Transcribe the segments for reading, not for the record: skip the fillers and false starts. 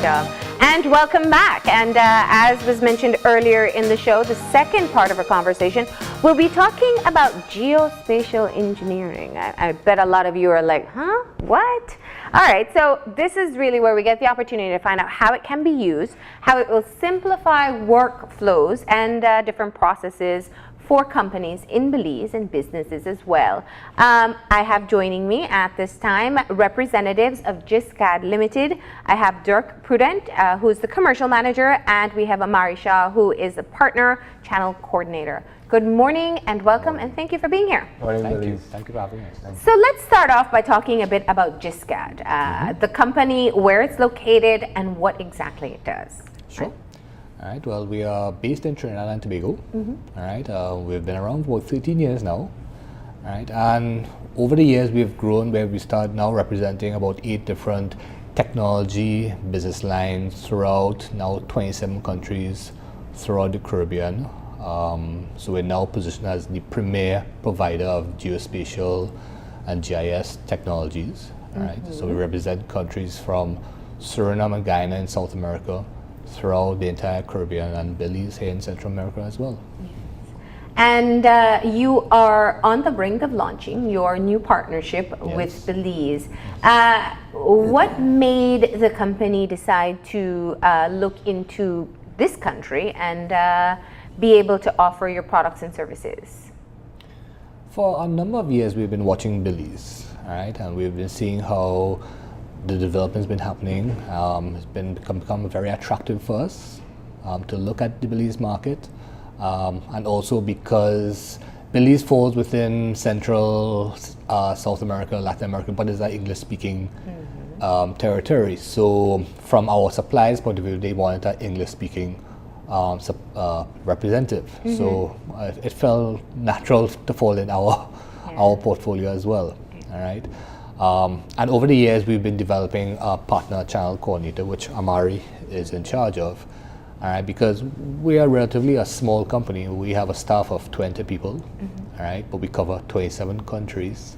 job. And welcome back. And as was mentioned earlier in the show, the second part of our conversation, we'll be talking about geospatial engineering. I bet a lot of you are like, huh? What? All right, so this is really where we get the opportunity to find out how it can be used, how it will simplify workflows and different processes for companies in Belize and businesses as well. I have joining me at this time representatives of GISCAO Limited. I have Dirk Prudent, who is the commercial manager, and we have Amare, who is the partner channel coordinator. Good morning and welcome, and thank you for being here. Morning, Thank Belize. you. Thank you for having us. So let's start off by talking a bit about GISCAO, the company, where it's located, and what exactly it does. Sure. All right, well, we are based in Trinidad and Tobago. All right, we've been around for 13 years now. All right, and over the years we've grown where we start now representing about 8 different technology business lines throughout now 27 countries throughout the Caribbean. So we're now positioned as the premier provider of geospatial and GIS technologies. All right, so we represent countries from Suriname and Guyana in South America, throughout the entire Caribbean, and Belize here in Central America as well. And you are on the brink of launching your new partnership with Belize. What made the company decide to look into this country and be able to offer your products and services? For a number of years we've been watching Belize, all right, and we've been seeing how the development's been happening. It's become very attractive for us to look at the Belize market, and also because Belize falls within Central South America, Latin America, but it's an English-speaking territory. So from our suppliers' point of view, they wanted an English-speaking representative. So it felt natural to fall in our portfolio as well. All right. And over the years, we've been developing a partner channel coordinator, which Amare is in charge of, all right, because we are relatively a small company. We have a staff of 20 people, all right, but we cover 27 countries.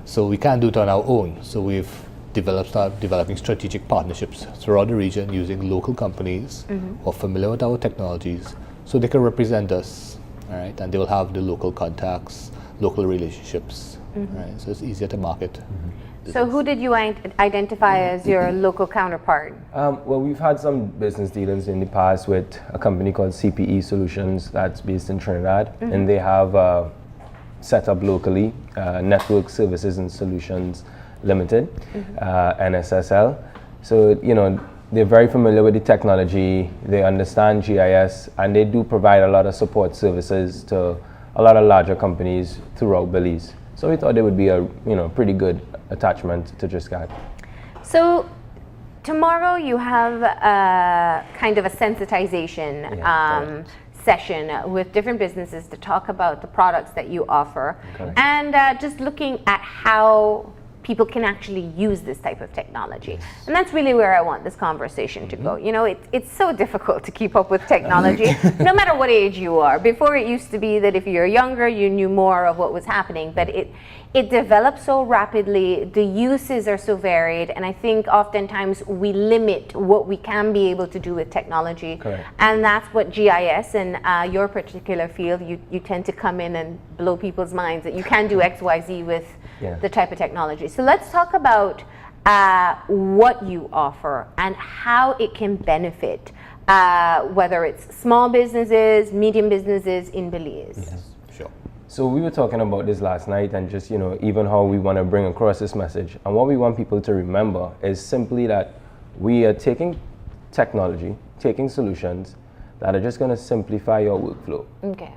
So we can't do it on our own. So we've started developing strategic partnerships throughout the region using local companies who are familiar with our technologies, so they can represent us, all right, and they will have the local contacts, local relationships. Right, so it's easier to market. So who did you identify as your local counterpart? Well, we've had some business dealings in the past with a company called CPE Solutions that's based in Trinidad, and they have set up locally Network Services and Solutions Limited, NSSL. So, you know, they're very familiar with the technology, they understand GIS, and they do provide a lot of support services to a lot of larger companies throughout Belize. So we thought it would be a pretty good attachment to GISCAO. So tomorrow you have kind of a sensitization session with different businesses to talk about the products that you offer, and just looking at how people can actually use this type of technology. And that's really where I want this conversation to go. You know, it's so difficult to keep up with technology, no matter what age you are. Before, it used to be that if you're younger, you knew more of what was happening, but it develops so rapidly, the uses are so varied, and I think oftentimes we limit what we can be able to do with technology. And that's what GIS and your particular field, you tend to come in and blow people's minds that you can do X, Y, Z with the type of technology. So let's talk about what you offer and how it can benefit, whether it's small businesses, medium businesses in Belize. Sure. So we were talking about this last night, and just, even how we want to bring across this message. And what we want people to remember is simply that we are taking technology, taking solutions that are just going to simplify your workflow. Okay.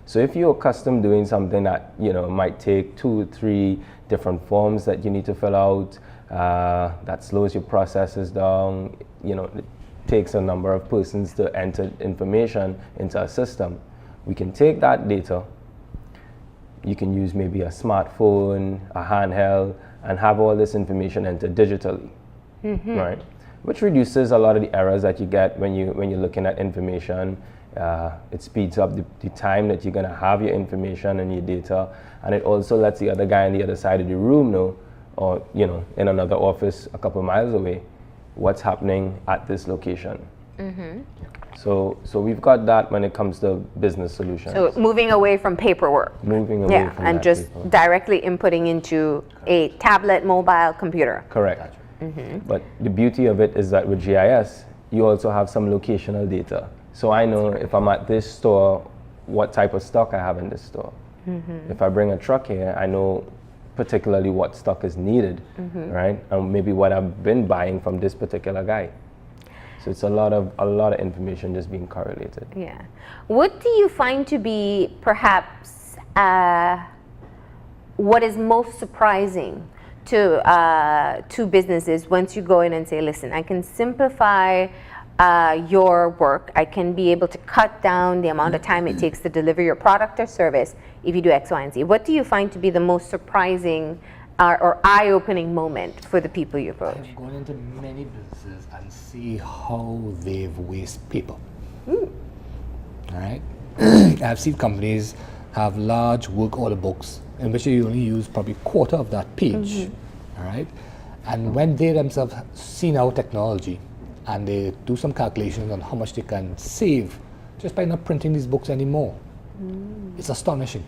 So if you're accustomed doing something that might take 2 or 3 different forms that you need to fill out, that slows your processes down, it takes a number of persons to enter information into a system. We can take that data, you can use maybe a smartphone, a handheld, and have all this information entered digitally, right? Which reduces a lot of the errors that you get when you're looking at information. It speeds up the time that you're going to have your information and your data, and it also lets the other guy on the other side of the room know, or in another office a couple miles away, what's happening at this location. So we've got that when it comes to business solutions. So moving away from paperwork. Moving away from and that just paper. directly inputting into a tablet, mobile, computer. Correct. But the beauty of it is that with GIS, you also have some locational data. So I know if I'm at this store, what type of stock I have in this store. If I bring a truck here, I know particularly what stock is needed, right? And maybe what I've been buying from this particular guy. So it's a lot of information just being correlated. Yeah. What do you find to be perhaps what is most surprising to businesses once you go in and say, listen, I can simplify your work. I can be able to cut down the amount of time it takes to deliver your product or service if you do X, Y, and Z. What do you find to be the most surprising or eye-opening moment for the people you approach? I've gone into many businesses and see how they've wasted paper. All right, I've seen companies have large work order books in which you only use probably a quarter of that page. All right, and when they themselves see now technology and they do some calculations on how much they can save just by not printing these books anymore, it's astonishing.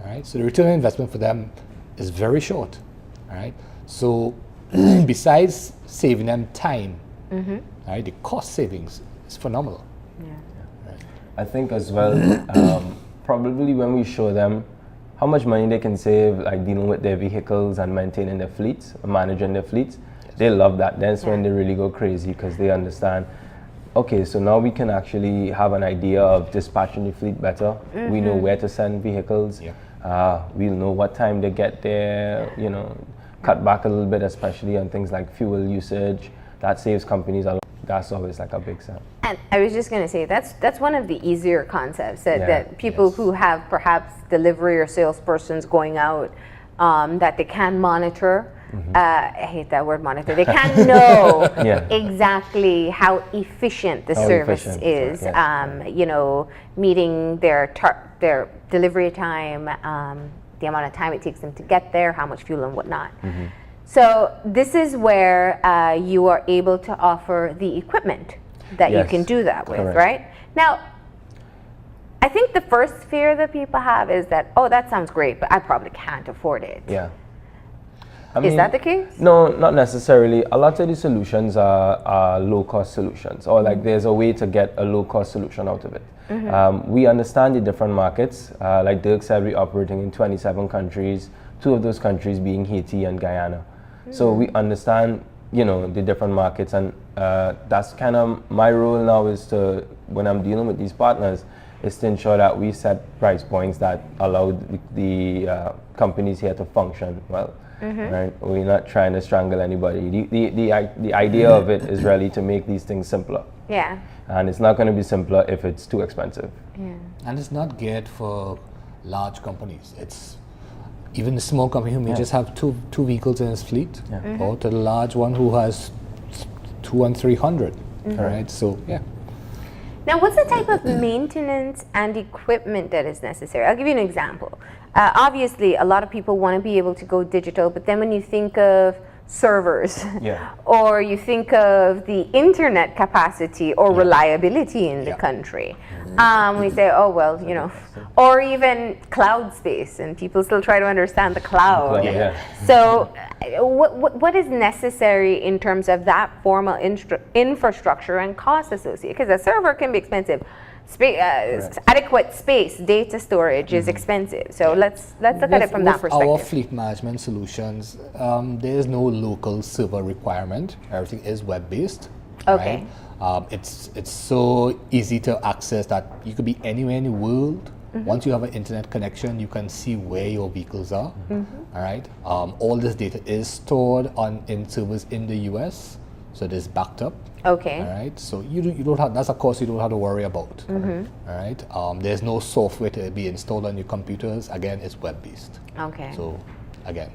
All right, so the return on investment for them is very short. All right, so besides saving them time, all right, the cost savings is phenomenal. I think as well, probably when we show them how much money they can save, like dealing with their vehicles and maintaining their fleets, managing their fleets, they love that. That's when they really go crazy because they understand, okay, so now we can actually have an idea of dispatching the fleet better. We know where to send vehicles. We'll know what time they get there, you know, cut back a little bit, especially on things like fuel usage. That saves companies a lot. That's always like a big sell. And I was just going to say, that's one of the easier concepts that people who have perhaps delivery or salespersons going out that they can monitor. I hate that word monitor. They can know exactly how efficient the service is. You know, meeting their delivery time, the amount of time it takes them to get there, how much fuel and whatnot. So this is where you are able to offer the equipment that you can do that with, right? Now, I think the first fear that people have is that, oh, that sounds great, but I probably can't afford it. Is that the case? No, not necessarily. A lot of the solutions are low-cost solutions, or like there's a way to get a low-cost solution out of it. We understand the different markets. Like Dirk said, we're operating in 27 countries, 2 of those countries being Haiti and Guyana. So we understand, you know, the different markets, and that's kind of my role now is to, when I'm dealing with these partners, is to ensure that we set price points that allow the companies here to function well. Right? We're not trying to strangle anybody. The idea of it is really to make these things simpler. And it's not going to be simpler if it's too expensive. And it's not geared for large companies. It's even the small company who may just have two vehicles in his fleet, or to the large one who has 200 and 300. All right, so Now, what's the type of maintenance and equipment that is necessary? I'll give you an example. Obviously, a lot of people want to be able to go digital, but then when you think of servers, or you think of the internet capacity or reliability in the country, we say, oh, well, you know, or even cloud space, and people still try to understand the cloud. So what is necessary in terms of that formal infrastructure and cost associated? Because a server can be expensive. Adequate space, data storage is expensive. So let's look at it from that perspective. Our fleet management solutions, there is no local server requirement. Everything is web-based. Okay. Right? It's so easy to access that you could be anywhere in the world. Once you have an internet connection, you can see where your vehicles are. All right. All this data is stored in servers in the US, so it is backed up. Okay. All right. So you don't have, that's a cost you don't have to worry about. All right. There's no software to be installed on your computers. Again, it's web-based. Okay. So again,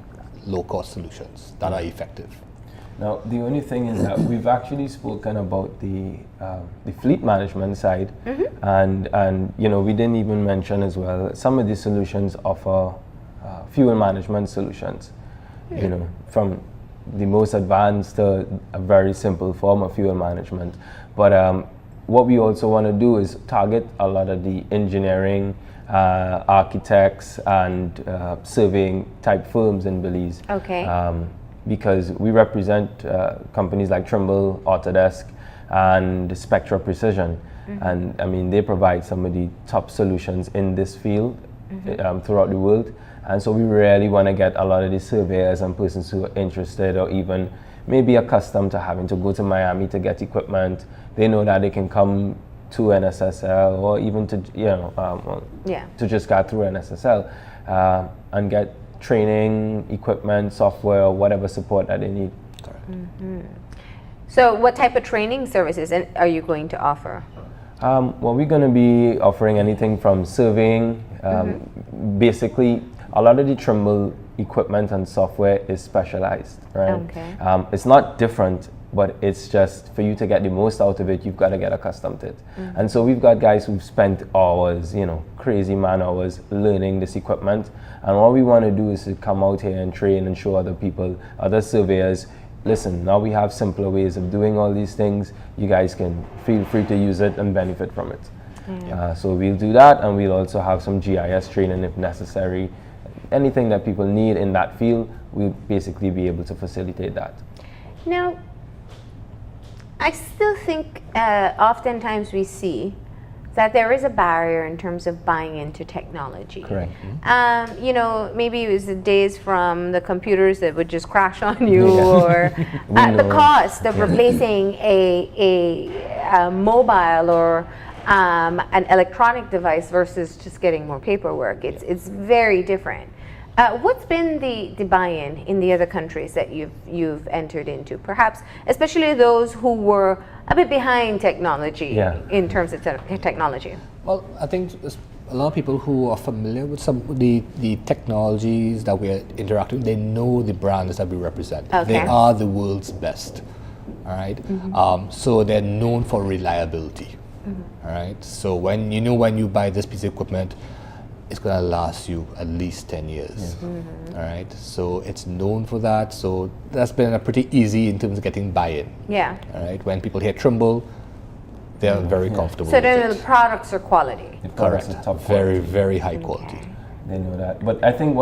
low-cost solutions that are effective. Now, the only thing is that we've actually spoken about the fleet management side, and you know, we didn't even mention as well, some of these solutions offer fuel management solutions. You know, from the most advanced to a very simple form of fuel management. But what we also want to do is target a lot of the engineering, architects, and surveying type firms in Belize. Okay. Because we represent companies like Trimble, Autodesk, and Spectra Precision. And I mean, they provide some of the top solutions in this field throughout the world. And so we really want to get a lot of the surveyors and persons who are interested or even maybe accustomed to having to go to Miami to get equipment. They know that they can come to NSSL or even to, to just get through NSSL and get training, equipment, software, or whatever support that they need. So what type of training services are you going to offer? Well, we're going to be offering anything from surveying. Basically, a lot of the Trimble equipment and software is specialized, right? Okay. It's not different, but it's just for you to get the most out of it, you've got to get accustomed to it. And so we've got guys who've spent hours, crazy man hours learning this equipment. And all we want to do is to come out here and train and show other people, other surveyors, listen, now we have simpler ways of doing all these things. You guys can feel free to use it and benefit from it. So we'll do that, and we'll also have some GIS training if necessary. Anything that people need in that field, we'll basically be able to facilitate that. Now, I still think oftentimes we see that there is a barrier in terms of buying into technology. Correct. Maybe it was the days from the computers that would just crash on you, or the cost of replacing a mobile or an electronic device versus just getting more paperwork. It's very different. What's been the buy-in in the other countries that you've entered into? Perhaps, especially those who were a bit behind technology in terms of technology. Well, I think there's a lot of people who are familiar with some of the technologies that we're interacting with. They know the brands that we represent. Okay. They are the world's best. All right. So they're known for reliability. All right. So when you buy this piece of equipment, it's going to last you at least 10 years. All right. So it's known for that. So that's been a pretty easy in terms of getting buy-in. Yeah. All right. When people hear Trimble, they're very comfortable So with then it. the products are quality. The products Correct. are top Very, quality. very high quality. They know that. But I think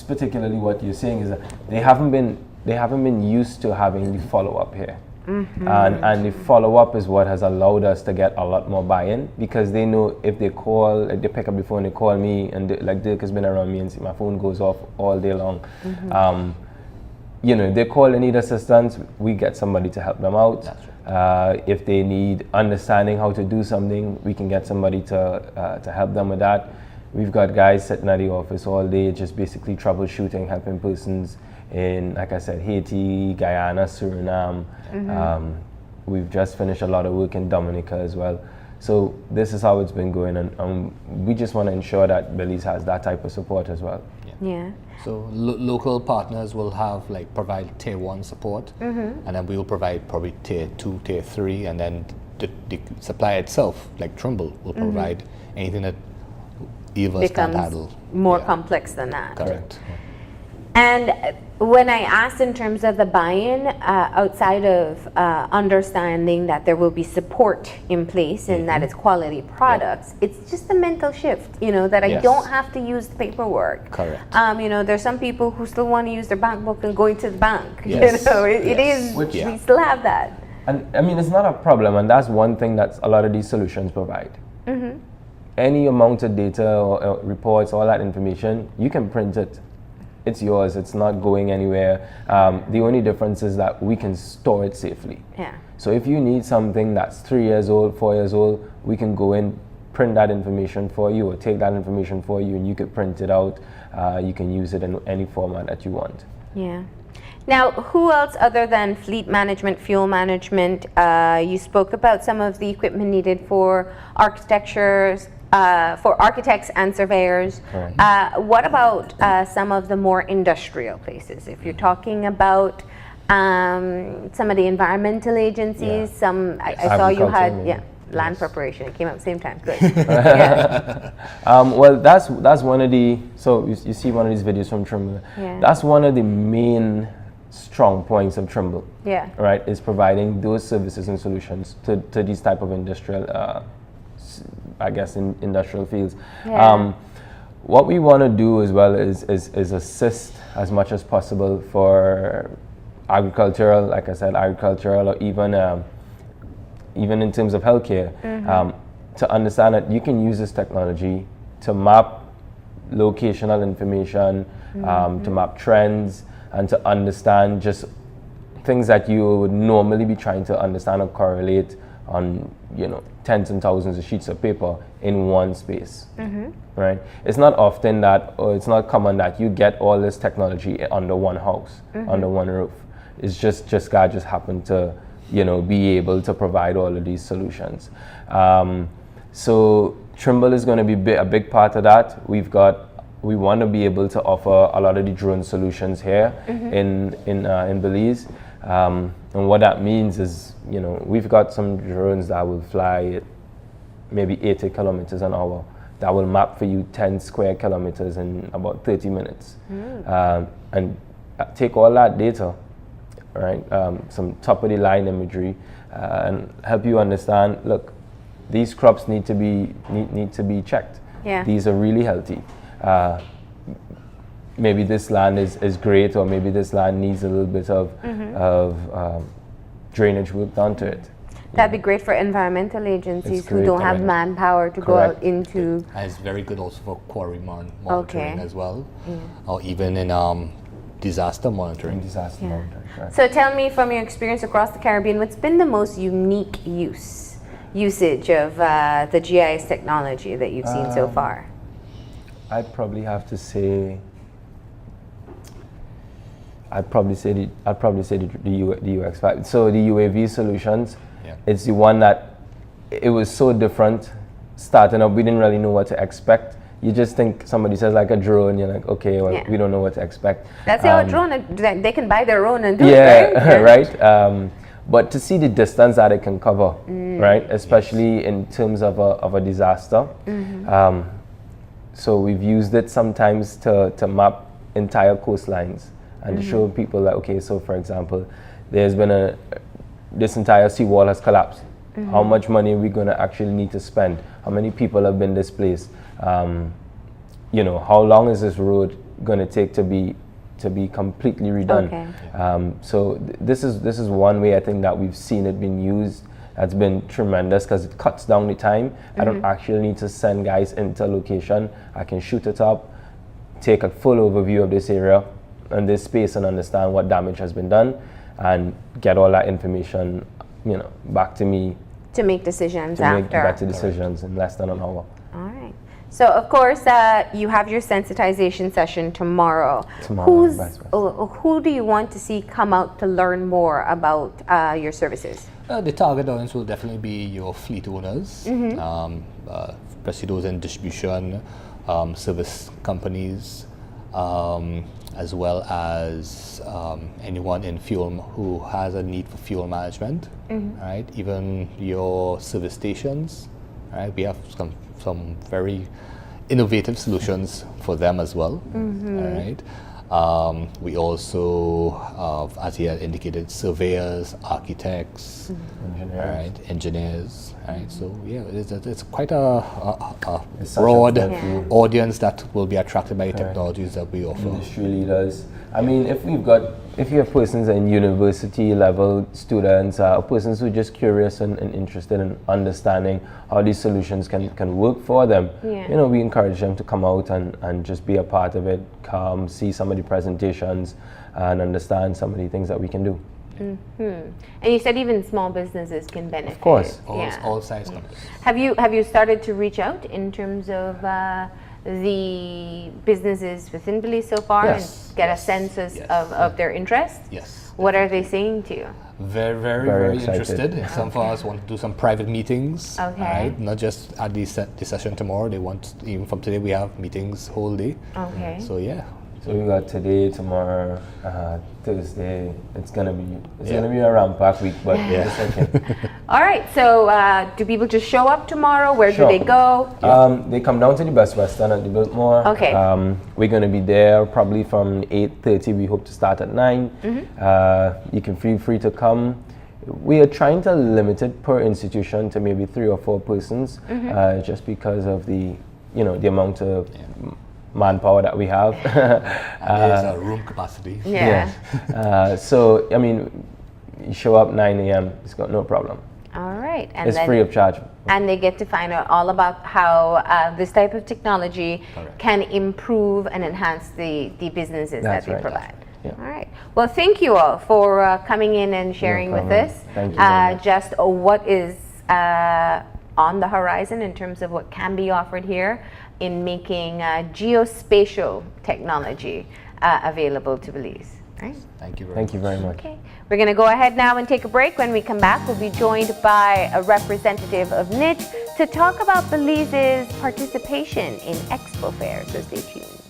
particularly what you're saying is that they haven't been used to having the follow-up here. And the follow-up is what has allowed us to get a lot more buy-in, because they know if they pick up the phone, they call me, and like Dirk has been around me and my phone goes off all day long. If they call and need assistance, we get somebody to help them out. If they need understanding how to do something, we can get somebody to help them with that. We've got guys sitting at the office all day just basically troubleshooting, helping persons in, like I said, Haiti, Guyana, Suriname. We've just finished a lot of work in Dominica as well. So this is how it's been going, and we just want to ensure that Belize has that type of support as well. Yeah. So local partners will provide tier 1 support, and then we will provide probably tier 2, tier 3, and then the supplier itself, like Trimble, will provide anything that Eva can handle. More complex than that. Correct. And when I asked in terms of the buy-in, outside of understanding that there will be support in place and that it's quality products, it's just a mental shift, that I don't have to use the paperwork. Correct. There's some people who still want to use their bank book and going to the bank. Yes. It is, we still have that. And I mean, it's not a problem, and that's one thing that a lot of these solutions provide. Any amount of data or reports, all that information, you can print it. It's yours. It's not going anywhere. The only difference is that we can store it safely. Yeah. So if you need something that's 3 years old, 4 years old, we can go in, print that information for you, or take that information for you, and you can print it out. You can use it in any format that you want. Yeah. Now, who else other than fleet management, fuel management? You spoke about some of the equipment needed for architectures, for architects and surveyors. What about some of the more industrial places? If you're talking about some of the environmental agencies, I saw you had land preparation. It came out at the same time. Good. Well, that's one of the. So you see one of these videos from Trimble. That's one of the main strong points of Trimble. Yeah. Right, is providing those services and solutions to these type of industrial, I guess, in industrial fields. Yeah. What we want to do as well is assist as much as possible for agricultural, like I said, agricultural, or even in terms of healthcare, to understand that you can use this technology to map locational information, to map trends, and to understand just things that you would normally be trying to understand or correlate on, tens and thousands of sheets of paper in one space, right? It's not often that, or it's not common that you get all this technology under one house, under one roof. It's just God just happened to, be able to provide all of these solutions. So Trimble is going to be a big part of that. We want to be able to offer a lot of the drone solutions here in Belize. And what that means is, we've got some drones that will fly at maybe 80 kilometers an hour, that will map for you 10 square kilometers in about 30 minutes. And take all that data, right? Some top of the line imagery, and help you understand, look, these crops need to be checked. Yeah. These are really healthy. Maybe this land is great, or maybe this land needs a little bit of drainage work done to it. That'd be great for environmental agencies It's who great, don't have correct. manpower to go out into. And it's very good also for quarry monitoring Okay. as well, or even in disaster monitoring. Disaster monitoring, correct. So tell me, from your experience across the Caribbean, what's been the most unique usage of the GIS technology that you've seen so far? I'd probably say the UX5. So the UAV solutions, it's the one that it was so different. Starting up, we didn't really know what to expect. You just think somebody says like a drone, you're like, okay, well, we don't know what to expect. That's how a drone, they can buy their own and do yeah, it, right? right. But to see the distance that it can cover, right, especially in terms of a disaster. So we've used it sometimes to map entire coastlines and to show people that, okay, so for example, there's been this entire seawall has collapsed. How much money are we going to actually need to spend? How many people have been displaced? How long is this road going to take to be completely redone? Okay. So this is one way I think that we've seen it being used. That's been tremendous because it cuts down the time. I don't actually need to send guys into a location. I can shoot it up, take a full overview of this area and this space, and understand what damage has been done, and get all that information, back to me To make decisions to after. make better decisions in less than an hour. All right. So of course, you have your sensitization session tomorrow. Who do you want to see come out to learn more about your services? The target audience will definitely be your fleet owners, especially those in distribution, service companies, as well as anyone in fuel who has a need for fuel management, right? Even your service stations, right? We have some very innovative solutions for them as well, all right? We also, as he had indicated, surveyors, architects, engineers, right? So yeah, it's quite a broad audience that will be attracted by the technologies that we offer. Industry leaders. I mean, if you have persons in university level students, persons who are just curious and interested in understanding how these solutions can work for them, we encourage them to come out and just be a part of it, come see some of the presentations and understand some of the things that we can do. And you said even small businesses can benefit. Of course. All size companies. Have you started to reach out in terms of the businesses within Belize so far and get a sense of their interest? Yes. What are they saying to you? Very excited. interested. Some of us want to do some private meetings, Okay. right? Not just at the session tomorrow. They want, even from today, we have meetings whole day. Okay. So yeah, So we got today, tomorrow, Thursday. It's gonna be a ramp-packed week, but it's okay. All right. So do people just show up tomorrow? Where Sure. do they go? They come down to the Best Western at the Biltmore. Okay. We're gonna be there probably from 8:30. We hope to start at 9. You can feel free to come. We are trying to limit it per institution to maybe 3 or 4 persons, just because of the amount of manpower that we have. There's a room capacity. Yeah. So, I mean, you show up 9 a.m., it's got no problem. All right. And It's then, free of charge. and they get to find out all about how this type of technology can improve and enhance the businesses That's that they right. provide. Yeah. All right. Well, thank you all for coming in and sharing with problem. us Thank you very much. just what is on the horizon in terms of what can be offered here in making geospatial technology available to Belize. Right? Thank you very much. Thank you very much. Okay, we're going to go ahead now and take a break. When we come back, we'll be joined by a representative of NIT to talk about Belize's participation in Expo Fair. So stay tuned.